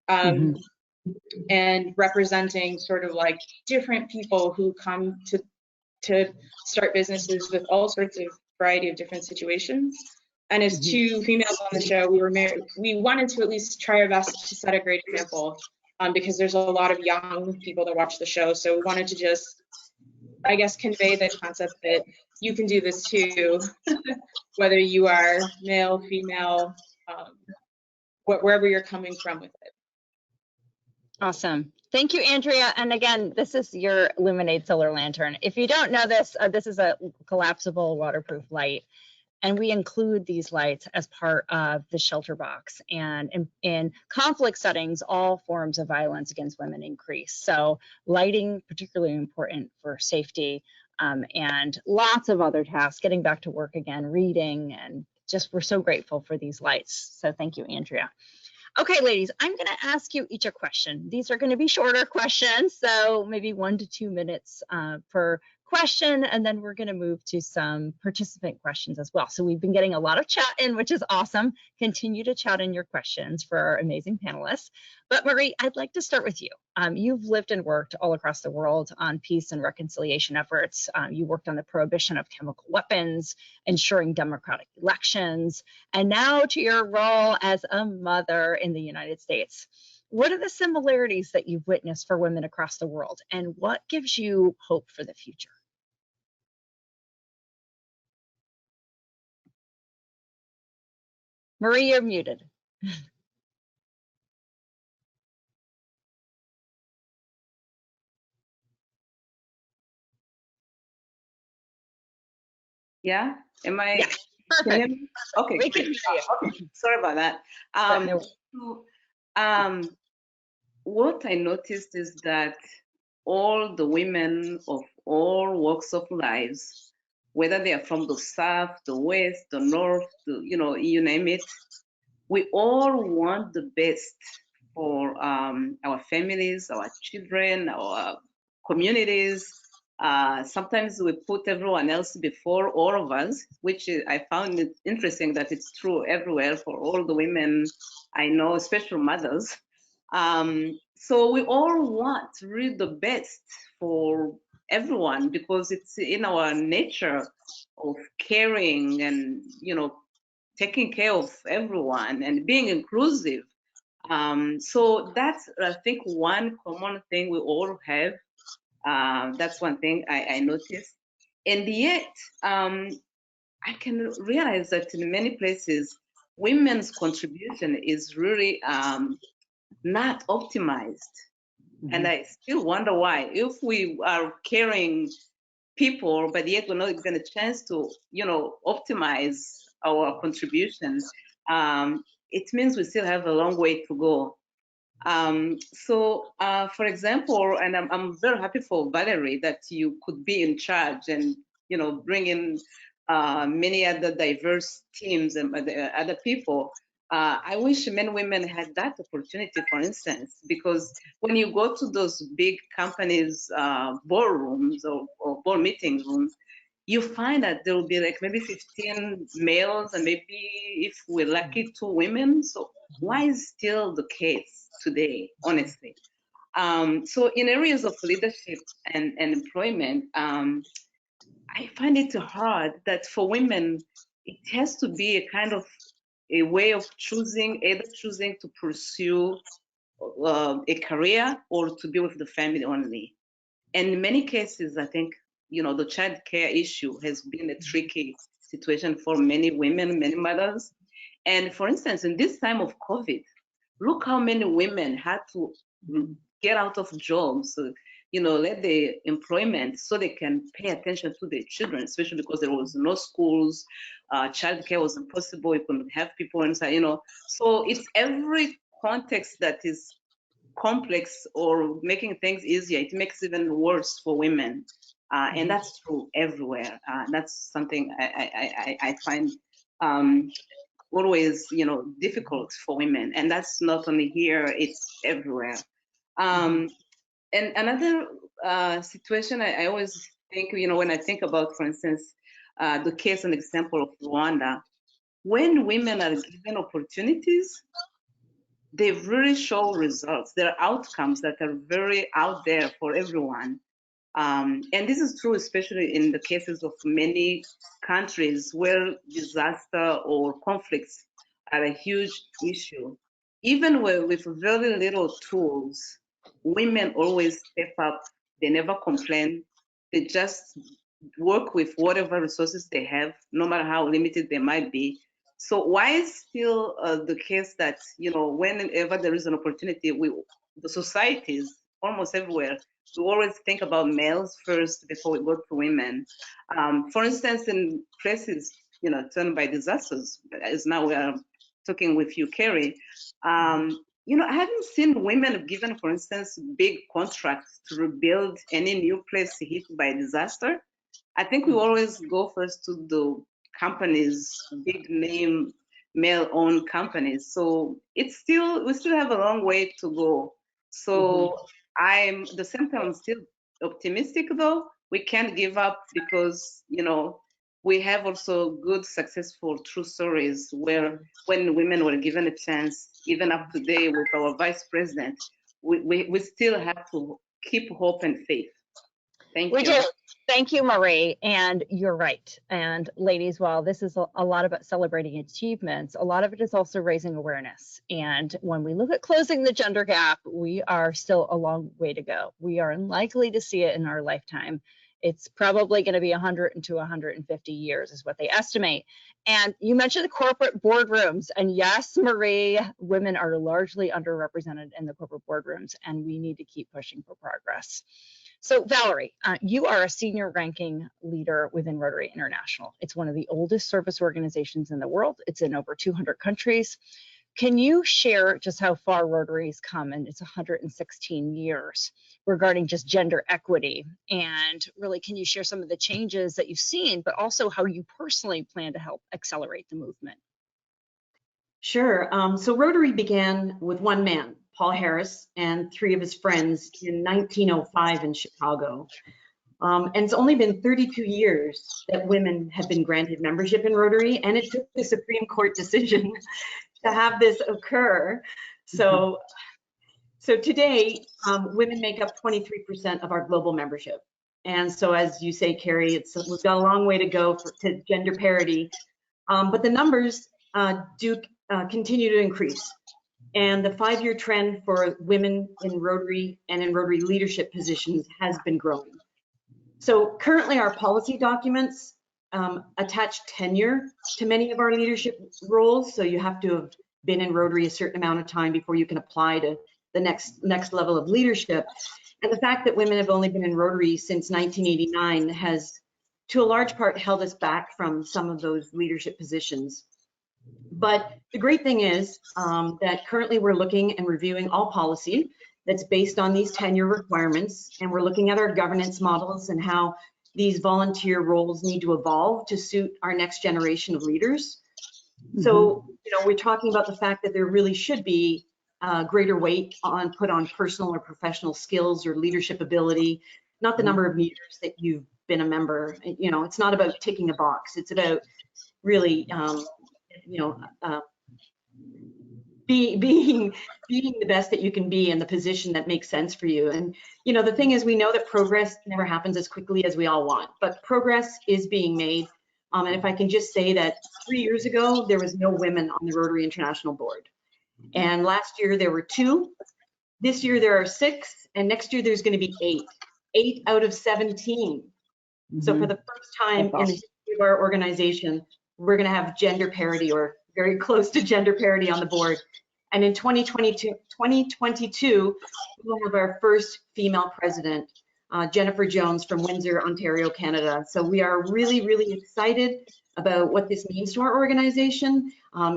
and representing sort of like different people who come to start businesses with all sorts of variety of different situations. And as two females on the show, we wanted to at least try our best to set a great example because there's a lot of young people that watch the show. So we wanted to just, I guess, convey the concept that you can do this too, whether you are male, female, wherever you're coming from with it. Awesome. Thank you, Andrea. And again, this is your Luminate solar lantern. If you don't know this, this is a collapsible waterproof light. And we include these lights as part of the shelter box. And in conflict settings, all forms of violence against women increase. So lighting, particularly important for safety, and lots of other tasks, getting back to work again, reading, and just we're so grateful for these lights. So thank you, Andrea. Okay, ladies, I'm going to ask you each a question. These are going to be shorter questions, so maybe 1 to 2 minutes per question, and then we're going to move to some participant questions as well. So we've been getting a lot of chat in, which is awesome. Continue to chat in your questions for our amazing panelists. But Marie, I'd like to start with you. You've lived and worked all across the world on peace and reconciliation efforts. You worked on the prohibition of chemical weapons, ensuring democratic elections, and now to your role as a mother in the United States. What are the similarities that you've witnessed for women across the world, and what gives you hope for the future? Marie, you're muted. Yeah, am I? Yeah, perfect. Okay, We can hear you. Okay, sorry about that. What I noticed is that all the women of all walks of lives, whether they are from the South, the West, the North, you know, you name it, we all want the best for our families, our children, our communities. Sometimes we put everyone else before all of us, which I found it interesting that it's true everywhere for all the women I know, especially mothers. So we all want really the best for everyone because it's in our nature of caring and, you know, taking care of everyone and being inclusive. So that's, I think, one common thing we all have. That's one thing I noticed. And yet, I can realize that in many places, women's contribution is really not optimized. And I still wonder why. If we are caring people, but yet we're not given a chance to, you know, optimize our contribution, it means we still have a long way to go. For example, and I'm very happy for Valerie that you could be in charge and, you know, bring in many other diverse teams and other people. I wish men and women had that opportunity, for instance, because when you go to those big companies' boardrooms or board meeting rooms, you find that there will be like maybe 15 males and maybe, if we're lucky, 2 women. So why is still the case today, honestly? So in areas of leadership and employment, I find it hard that for women, it has to be a kind of a way of choosing, either choosing to pursue a career or to be with the family only. And in many cases, I think, you know, the child care issue has been a tricky situation for many women, many mothers. And for instance, in this time of COVID, look how many women had to get out of jobs, you know, let the employment so they can pay attention to their children, especially because there was no schools, childcare was impossible, you couldn't have people inside, you know. So it's every context that is complex or making things easier, it makes it even worse for women. And that's true everywhere. That's something I find always, you know, difficult for women. And that's not only here, it's everywhere. And another situation I always think, you know, when I think about, for instance, the case and example of Rwanda, when women are given opportunities, they really show results. There are outcomes that are very out there for everyone. And this is true, especially in the cases of many countries where disaster or conflicts are a huge issue. Even with very little tools, women always step up. They never complain. They just work with whatever resources they have, no matter how limited they might be. So why is still the case that, you know, whenever there is an opportunity, the societies almost everywhere, we always think about males first before we go to women. For instance, in places, you know, turned by disasters, as now we are talking with you, Carrie, you know, I haven't seen women given, for instance, big contracts to rebuild any new place hit by disaster. I think we always go first to the companies, big name, male-owned companies. So we still have a long way to go. So the same time, I'm still optimistic though. We can't give up because, you know, we have also good, successful, true stories where when women were given a chance, even up to today with our vice president, we still have to keep hope and faith. Thank you. We do. Thank you, Marie. And you're right. And ladies, while this is a lot about celebrating achievements, a lot of it is also raising awareness. And when we look at closing the gender gap, we are still a long way to go. We are unlikely to see it in our lifetime. It's probably going to be 100 to 150 years is what they estimate. And you mentioned the corporate boardrooms. And yes, Marie, women are largely underrepresented in the corporate boardrooms, and we need to keep pushing for progress. So Valerie, you are a senior ranking leader within Rotary International. It's one of the oldest service organizations in the world. It's in over 200 countries. Can you share just how far Rotary's come in its 116 years regarding just gender equity? And really, can you share some of the changes that you've seen, but also how you personally plan to help accelerate the movement? Sure. So Rotary began with one man, Paul Harris, and 3 of his friends in 1905 in Chicago. And it's only been 32 years that women have been granted membership in Rotary, and it took the Supreme Court decision to have this occur. So today, women make up 23% of our global membership. And so, as you say, Carrie, we've got a long way to go to gender parity, but the numbers do continue to increase. And the 5-year trend for women in Rotary and in Rotary leadership positions has been growing. So currently our policy documents attach tenure to many of our leadership roles. So you have to have been in Rotary a certain amount of time before you can apply to the next level of leadership. And the fact that women have only been in Rotary since 1989 has, to a large part, held us back from some of those leadership positions. But the great thing is that currently we're looking and reviewing all policy that's based on these tenure requirements, and we're looking at our governance models and how these volunteer roles need to evolve to suit our next generation of leaders. So, we're talking about the fact that there really should be greater weight put on personal or professional skills or leadership ability, not the number of years that you've been a member. It's not about ticking a box. It's about really, being the best that you can be in the position that makes sense for you. And the thing is, we know that progress never happens as quickly as we all want, but progress is being made. And if I can just say that 3 years ago, there was no women on the Rotary International Board. And last year there were 2. This year there are 6, and next year there's going to be 8. 8 out of 17. So for the first time in the history of our organization, we're going to have gender parity, or very close to gender parity, on the board. And in 2022, we'll have our first female president, Jennifer Jones from Windsor, Ontario, Canada. So we are really, really excited about what this means to our organization.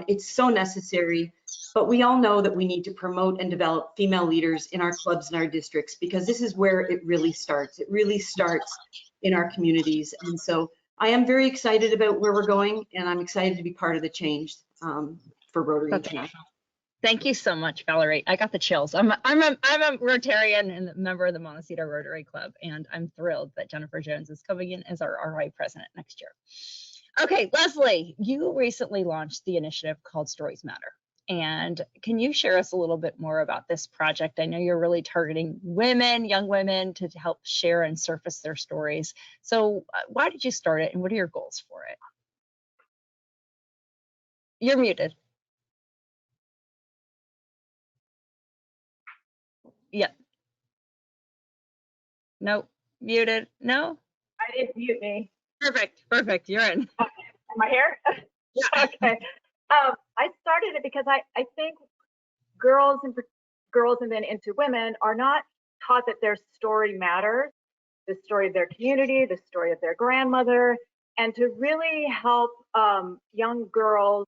It's so necessary, but we all know that we need to promote and develop female leaders in our clubs and our districts, because this is where it really starts. It really starts in our communities. And so I am very excited about where we're going, and I'm excited to be part of the change for Rotary International. Thank you so much, Valerie. I got the chills. I'm a Rotarian and a member of the Montecito Rotary Club, and I'm thrilled that Jennifer Jones is coming in as our RI president next year. Okay, Leslie, you recently launched the initiative called Stories Matter. And can you share us a little bit more about this project? I know you're really targeting women, young women, to help share and surface their stories. So why did you start it, and what are your goals for it? You're muted. Yep. Nope. Muted. No? I didn't mute me. Perfect. You're in. Am I here? Yeah. Okay. I started it because I think girls and then into women are not taught that their story matters, the story of their community, the story of their grandmother, and to really help young girls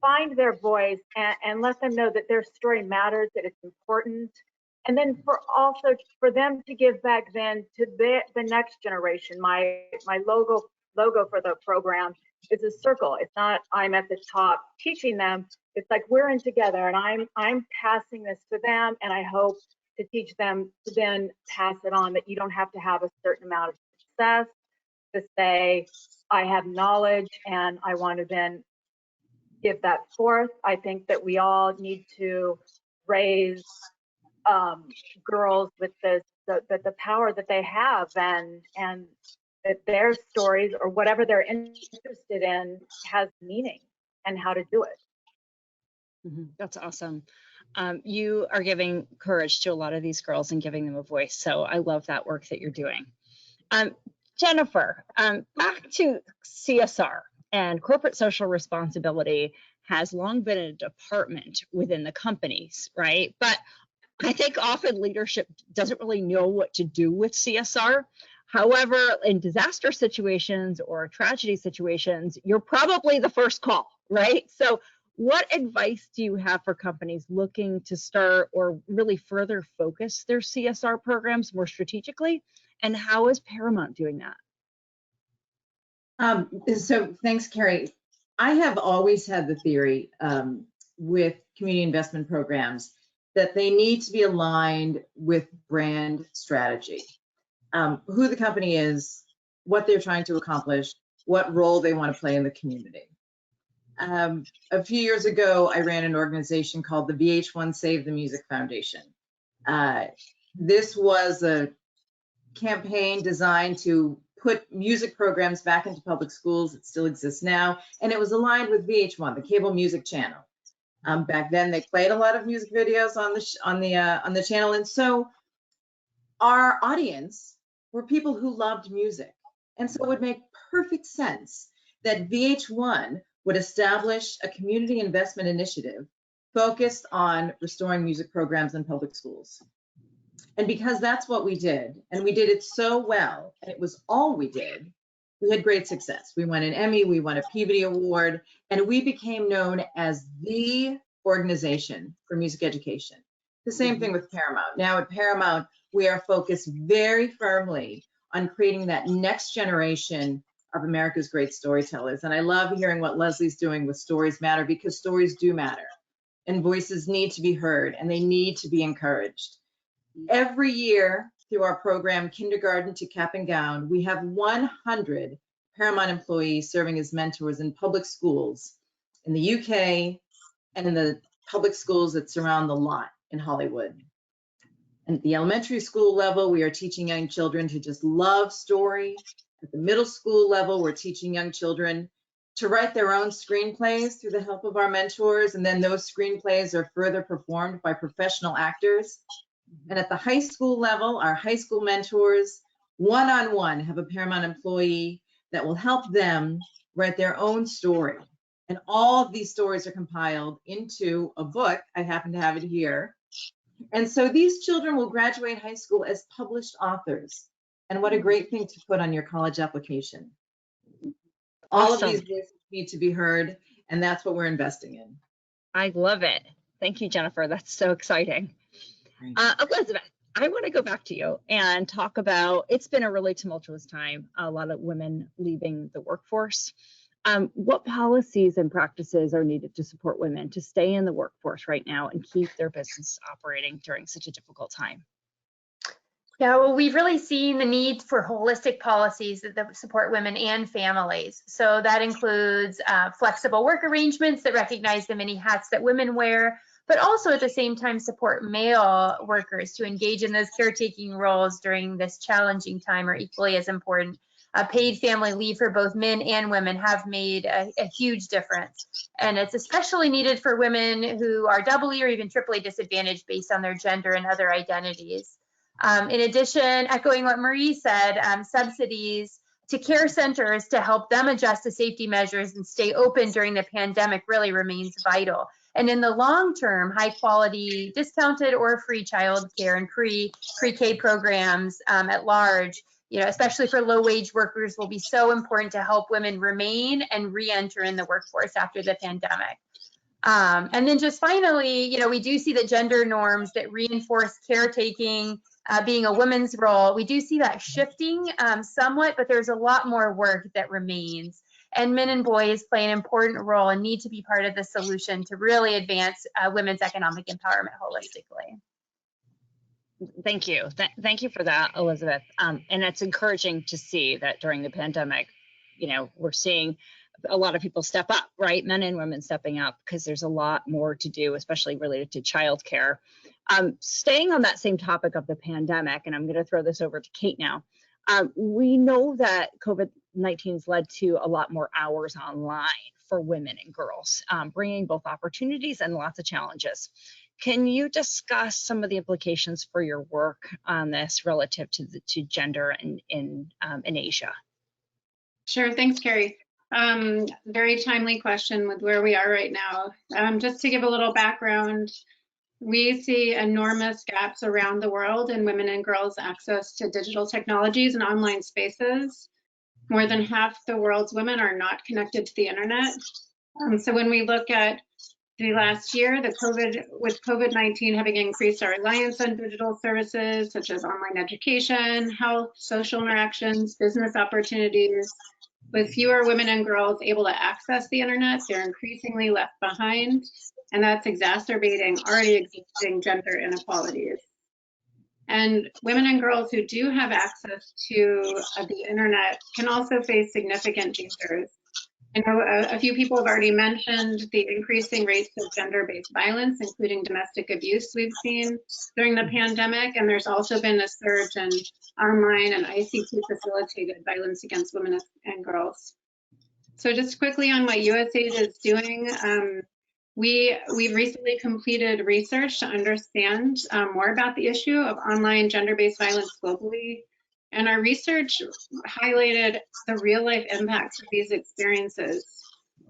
find their voice and let them know that their story matters, that it's important. And then for them to give back then to the next generation. My logo for the program is a circle. It's not I'm at the top teaching them. It's like we're in together, and I'm passing this to them, and I hope to teach them to then pass it on, that you don't have to have a certain amount of success to say I have knowledge and I want to then give that forth. I think that we all need to raise girls with the power that they have, and that their stories or whatever they're interested in has meaning, and how to do it. That's awesome. You are giving courage to a lot of these girls and giving them a voice. So I love that work that you're doing. Jennifer, back to CSR, and corporate social responsibility has long been a department within the companies, right? But I think often leadership doesn't really know what to do with CSR. However, in disaster situations or tragedy situations, you're probably the first call, right? So what advice do you have for companies looking to start or really further focus their CSR programs more strategically? And how is Paramount doing that? So thanks, Carrie. I have always had the theory with community investment programs that they need to be aligned with brand strategy, who the company is, what they're trying to accomplish, what role they want to play in the community. A few years ago, I ran an organization called the VH1 Save the Music Foundation. This was a campaign designed to put music programs back into public schools. It still exists now, and it was aligned with VH1, the cable music channel. Back then, they played a lot of music videos on the channel, and so our audience were people who loved music, and so it would make perfect sense that VH1 would establish a community investment initiative focused on restoring music programs in public schools. And because that's what we did, and we did it so well, and it was all we did, we had great success. We won an Emmy, we won a Peabody Award, and we became known as the organization for music education. The same thing with Paramount. Now at Paramount, we are focused very firmly on creating that next generation of America's great storytellers. And I love hearing what Leslie's doing with Stories Matter, because stories do matter, and voices need to be heard, and they need to be encouraged. Every year through our program, Kindergarten to Cap and Gown, we have 100 Paramount employees serving as mentors in public schools in the UK and in the public schools that surround the lot in Hollywood. And at the elementary school level, we are teaching young children to just love story. At the middle school level, we're teaching young children to write their own screenplays through the help of our mentors, and then those screenplays are further performed by professional actors. And at the high school level, our high school mentors, one-on-one, have a Paramount employee that will help them write their own story. And all of these stories are compiled into a book. I happen to have it here. And so these children will graduate high school as published authors. And what a great thing to put on your college application. All of these voices need to be heard, and that's what we're investing in. I love it. Thank you, Jennifer. That's so exciting. Elizabeth, I want to go back to you and talk about, it's been a really tumultuous time, a lot of women leaving the workforce. What policies and practices are needed to support women to stay in the workforce right now and keep their business operating during such a difficult time? Yeah, well, we've really seen the need for holistic policies that support women and families. So that includes flexible work arrangements that recognize the many hats that women wear, but also at the same time support male workers to engage in those caretaking roles during this challenging time are equally as important. Paid family leave for both men and women have made a huge difference. And it's especially needed for women who are doubly or even triply disadvantaged based on their gender and other identities. In addition, echoing what Marie said, subsidies to care centers to help them adjust to safety measures and stay open during the pandemic really remains vital. And in the long term, high quality discounted or free childcare and pre-K programs at large, especially for low wage workers, will be so important to help women remain and re-enter in the workforce after the pandemic. And then just finally, we do see that gender norms that reinforce caretaking being a woman's role, we do see that shifting somewhat, but there's a lot more work that remains. And men and boys play an important role and need to be part of the solution to really advance women's economic empowerment holistically. Thank you. Thank you for that, Elizabeth. And it's encouraging to see that during the pandemic, we're seeing a lot of people step up, right? Men and women stepping up, because there's a lot more to do, especially related to childcare. Staying on that same topic of the pandemic, and I'm going to throw this over to Kate now. We know that COVID-19 has led to a lot more hours online for women and girls, bringing both opportunities and lots of challenges. Can you discuss some of the implications for your work on this relative to gender in Asia? Sure, thanks, Carrie. Very timely question with where we are right now. Just to give a little background, we see enormous gaps around the world in women and girls' access to digital technologies and online spaces. More than half the world's women are not connected to the internet. So when we look at the last year, with COVID-19 having increased our reliance on digital services such as online education, health, social interactions, business opportunities, with fewer women and girls able to access the internet, they're increasingly left behind. and that's exacerbating already existing gender inequalities. And women and girls who do have access to the internet can also face significant dangers. I know a few people have already mentioned the increasing rates of gender-based violence, including domestic abuse we've seen during the pandemic, and there's also been a surge in online and ICT-facilitated violence against women and girls. So just quickly on what USAID is doing, we've recently completed research to understand more about the issue of online gender-based violence globally. And our research highlighted the real-life impacts of these experiences.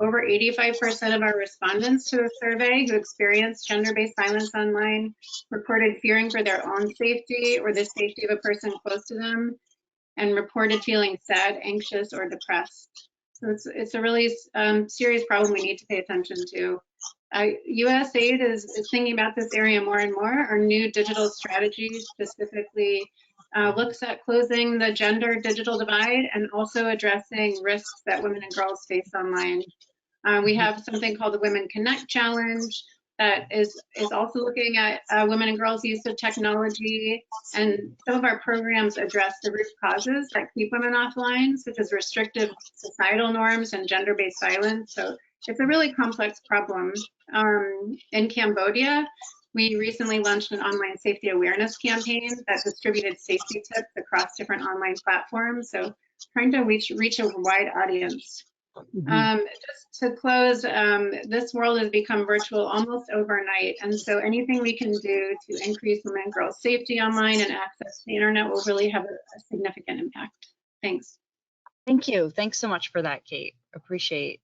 Over 85% of our respondents to the survey who experienced gender-based violence online reported fearing for their own safety or the safety of a person close to them, and reported feeling sad, anxious, or depressed. So it's a really serious problem we need to pay attention to. USAID is thinking about this area more and more. Our new digital strategy specifically looks at closing the gender digital divide and also addressing risks that women and girls face online. We have something called the Women Connect Challenge that is also looking at women and girls' use of technology, and some of our programs address the root causes that keep women offline, such as restrictive societal norms and gender-based violence. So it's a really complex problem. In Cambodia, we recently launched an online safety awareness campaign that distributed safety tips across different online platforms. So trying to reach a wide audience. Just to close, this world has become virtual almost overnight. And so anything we can do to increase women and girls' safety online and access to the internet will really have a significant impact. Thanks. Thank you. Thanks so much for that, Kate. Appreciate.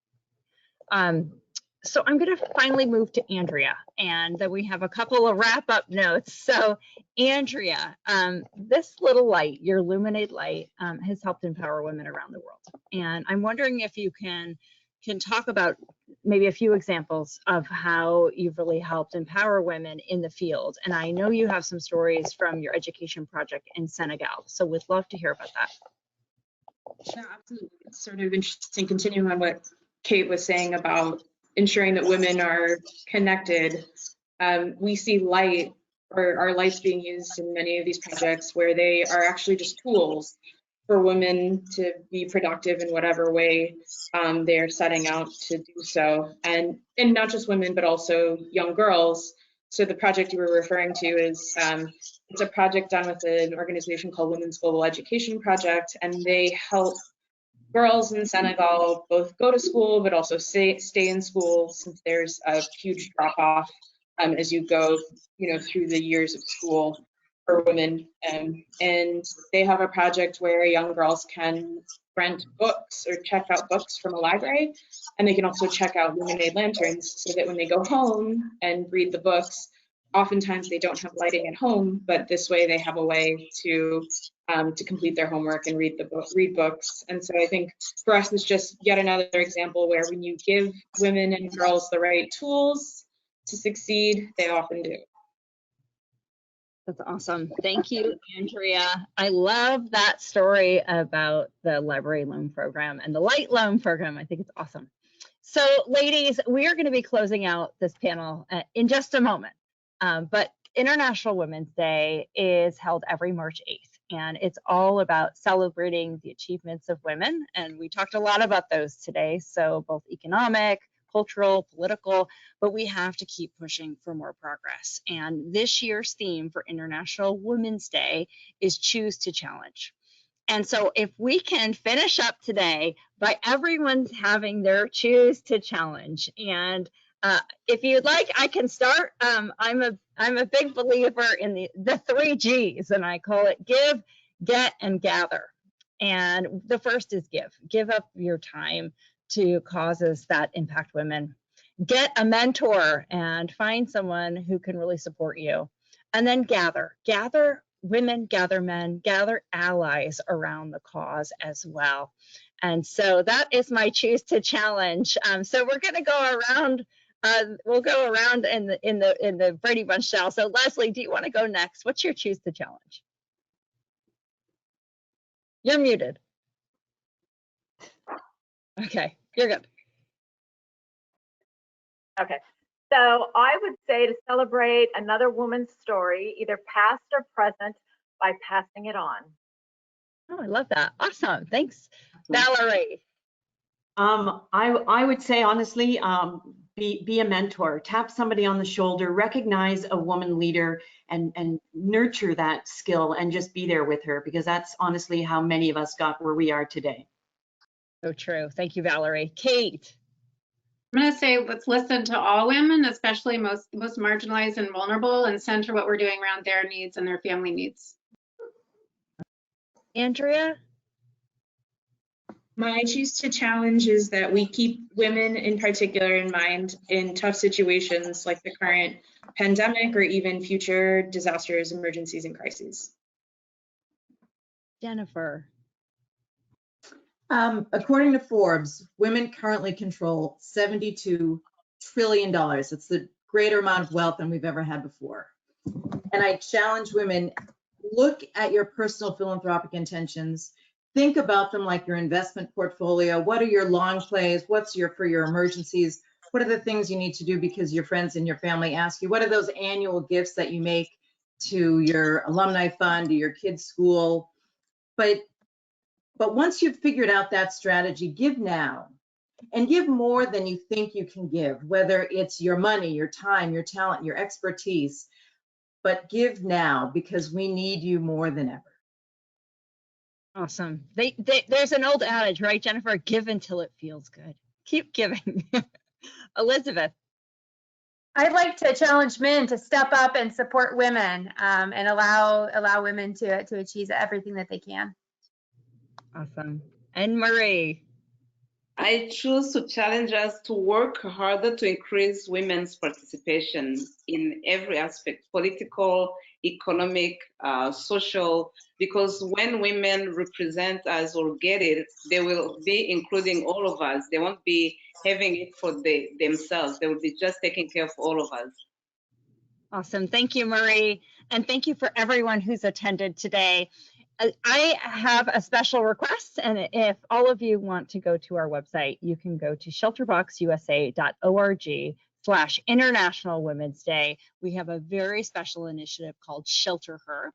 So I'm going to finally move to Andrea, and then we have a couple of wrap-up notes. So Andrea, this little light, your Illuminate light, has helped empower women around the world. And I'm wondering if you can talk about maybe a few examples of how you've really helped empower women in the field. And I know you have some stories from your education project in Senegal, so we'd love to hear about that. Yeah, absolutely. It's sort of interesting, continuing on what Kate was saying about ensuring that women are connected. We see light, or our lights being used in many of these projects where they are actually just tools for women to be productive in whatever way they're setting out to do so. And not just women, but also young girls. So the project you were referring to is, it's a project done with an organization called Women's Global Education Project, and they help girls in Senegal both go to school, but also stay in school, since there's a huge drop off as you go, through the years of school for women. And they have a project where young girls can rent books or check out books from a library, and they can also check out Illuminate lanterns, so that when they go home and read the books, oftentimes they don't have lighting at home, but this way they have a way to complete their homework and read books. And so I think for us, it's just yet another example where when you give women and girls the right tools to succeed, they often do. That's awesome. Thank you, Andrea. I love that story about the library loan program and the light loan program. I think it's awesome. So ladies, we are going to be closing out this panel in just a moment. But International Women's Day is held every March 8th, and it's all about celebrating the achievements of women. And we talked a lot about those today, so both economic, cultural, political, but we have to keep pushing for more progress. And this year's theme for International Women's Day is Choose to Challenge. And so if we can finish up today by everyone's having their Choose to Challenge, and if you'd like, I can start. I'm a big believer in the 3 G's, and I call it give, get, and gather. And the first is give. Give up your time to causes that impact women. Get a mentor and find someone who can really support you. And then gather. Gather women, gather men, gather allies around the cause as well. And so that is my Choose to Challenge. So we're going to go around. We'll go around in the Brady Bunch style. So Leslie, do you want to go next? What's your Choose to Challenge? You're muted. Okay, you're good. Okay, So I would say to celebrate another woman's story, either past or present, by passing it on. Oh, I love that. Awesome. Thanks, Valerie. I would say honestly, be a mentor, tap somebody on the shoulder, recognize a woman leader and nurture that skill and just be there with her, because that's honestly how many of us got where we are today. So true. Thank you, Valerie. Kate. I'm going to say let's listen to all women, especially most marginalized and vulnerable, and center what we're doing around their needs and their family needs. Andrea. My choose to challenge is that we keep women in particular in mind in tough situations like the current pandemic or even future disasters, emergencies, and crises. Jennifer. According to Forbes, women currently control $72 trillion. It's the greater amount of wealth than we've ever had before. And I challenge women, look at your personal philanthropic intentions. Think about them like your investment portfolio. What are your long plays? What's for your emergencies? What are the things you need to do because your friends and your family ask you? What are those annual gifts that you make to your alumni fund, to your kids' school? But once you've figured out that strategy, give now and give more than you think you can give, whether it's your money, your time, your talent, your expertise, but give now because we need you more than ever. Awesome. There's an old adage, right, Jennifer? Give until it feels good. Keep giving. Elizabeth. I'd like to challenge men to step up and support women and allow women to achieve everything that they can. Awesome. And Marie. I choose to challenge us to work harder to increase women's participation in every aspect, political, economic, social, because when women represent us or get it, they will be including all of us. They won't be having it for themselves. They will be just taking care of all of us. Awesome. Thank you, Marie. And thank you for everyone who's attended today. I have a special request, and if all of you want to go to our website, you can go to shelterboxusa.org/International Women's Day. We have a very special initiative called Shelter Her.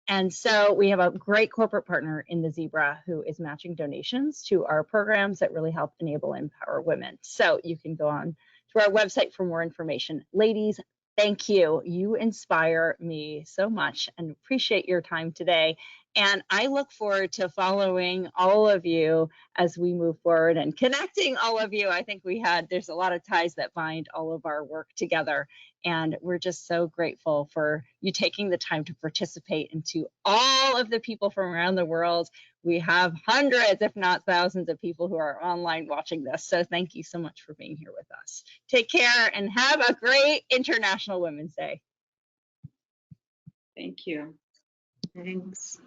And so we have a great corporate partner in the Zebra who is matching donations to our programs that really help enable and empower women. So you can go on to our website for more information. Ladies, thank you. You inspire me so much and appreciate your time today. And I look forward to following all of you as we move forward and connecting all of you. I think there's a lot of ties that bind all of our work together. And we're just so grateful for you taking the time to participate, and to all of the people from around the world. We have hundreds, if not thousands, of people who are online watching this. So thank you so much for being here with us. Take care and have a great International Women's Day. Thank you. Thanks.